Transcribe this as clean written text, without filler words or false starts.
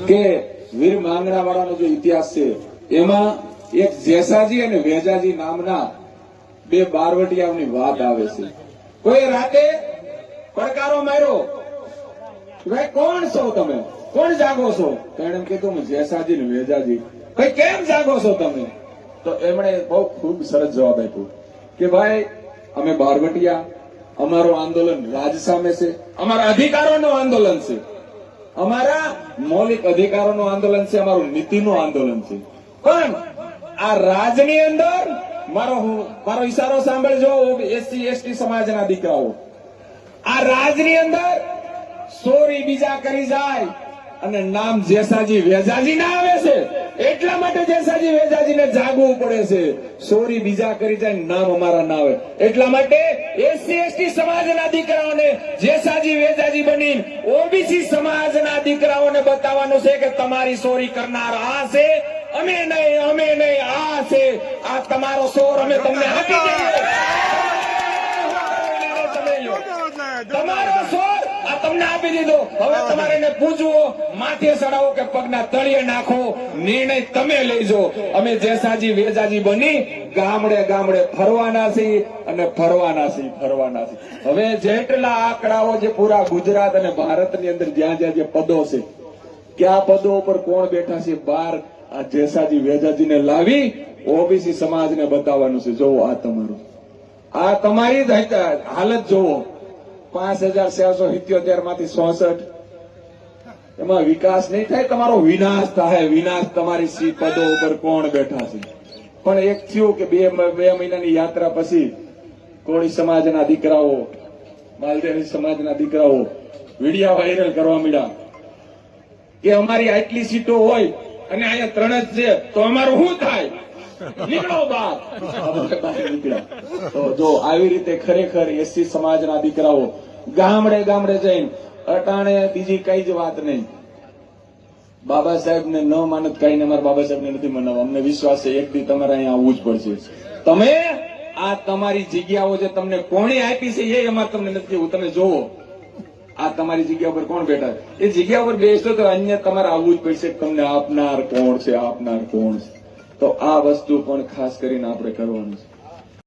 કે વીર માંગણા વાળાનો જે ઇતિહાસ છે એમાં એક જેસાજી અને વેજાજી નામના બે બારવટિયાઓની વાત આવે છે. કોઈ રાતે પડકારો માર્યો, ભાઈ કોણ છો તમે, કોણ જાગો છો? તો એણે કીધું જેસાજી ને વેજાજી. ભાઈ કેમ જાગો છો તમે? તો એમણે બહુ ખૂબ સરસ જવાબ આપ્યો કે ભાઈ અમે બારવટિયા, અમારું આંદોલન રાજ સામે છે, અમારા અધિકારોનું આંદોલન છે, અમારા મૌલિક અધિકારોનું આંદોલન છે, અમારું નીતિનું આંદોલન છે. પણ આ રાજની અંદર મારો ઈશારો સાંભળજો એસસી એસટી સમાજના દીકરાઓ, આ રાજની અંદર ચોરી બીજા કરી જાય અને નામ જેસાજી વેજાજી ના આવે છે, એટલા માટે જેસાજી વેજાજીને જાગવું પડે છે. ચોરી બીજા કરી જાય, નામ અમારા ના આવે, એટલા માટે એસસી એસટી સમાજના દીકરાઓને જેસાજી વેજાજી બની ઓબીસી સમાજના દીકરાઓને બતાવવાનું છે કે તમારી ચોરી કરનાર આ છે, અમે નહીં, આ છે, આ તમારો સોર અમે તમને આપી દઈએ, તમારો સોર આ તમને આપી દીધો. હવે તમારે એને પૂછવો, માથે ચડાવો કે પગના તળિયે નાખો, નિર્ણય તમે લેજો. અમે જેસાજી વેજાજી બની ગામડે ગામડે ફરવાના છીએ અને ફરવાના છીએ. હવે જેટલા આંકડાઓ જે પૂરા ગુજરાત અને ભારતની અંદર જ્યાં જ્યાં જે પદો છે, કયા પદો ઉપર કોણ બેઠા છે, બહાર આ જેસાજી વેજાજીને લાવી ઓબીસી સમાજને બતાવવાનું છે. જોવો આ તમારું, આ તમારી હાલત જોવો. 5,477 માંથી 66, એમાં વિકાસ નહીં થાય, તમારો વિનાશ થાય. વિનાશ તમારી સી પદો ઉપર કોણ બેઠા છે. પણ એક થયું કે બે મહિનાની યાત્રા પછી કોળી સમાજના દીકરાઓ, માલદેવી સમાજના દીકરાઓ વિડિયા વાયરલ કરવા માંડ્યા કે અમારી આટલી સીટો હોય અને અહીંયા 3 જ છે તો અમારું શું થાય, નીકળો બહાર. તો જો આવી રીતે ખરેખર એસસી સમાજના દીકરાઓ ગામડે ગામડે જઈને અટાણે બીજી કઈ જ વાત નહીં. બાબા સાહેબ ને ન માનત કઈ ને, અમારા બાબા સાહેબ ને નથી મનાવવા. અમને વિશ્વાસ છે એક દી તમારે અહીંયા આવવું જ પડશે. તમે આ તમારી જગ્યાઓ જે તમને કોણે આપી છે એ અમારે તમને નથી કહેવું. તમે જોવો આ તમારી જગ્યા ઉપર કોણ બેઠા, એ જગ્યા ઉપર બેસતો તો અન્ય તમારે આવવું જ પડશે. તમને આપનાર કોણ છે, આપનાર કોણ છે. તો આ વસ્તુ પણ ખાસ કરીને આપણે કરવાનું છે.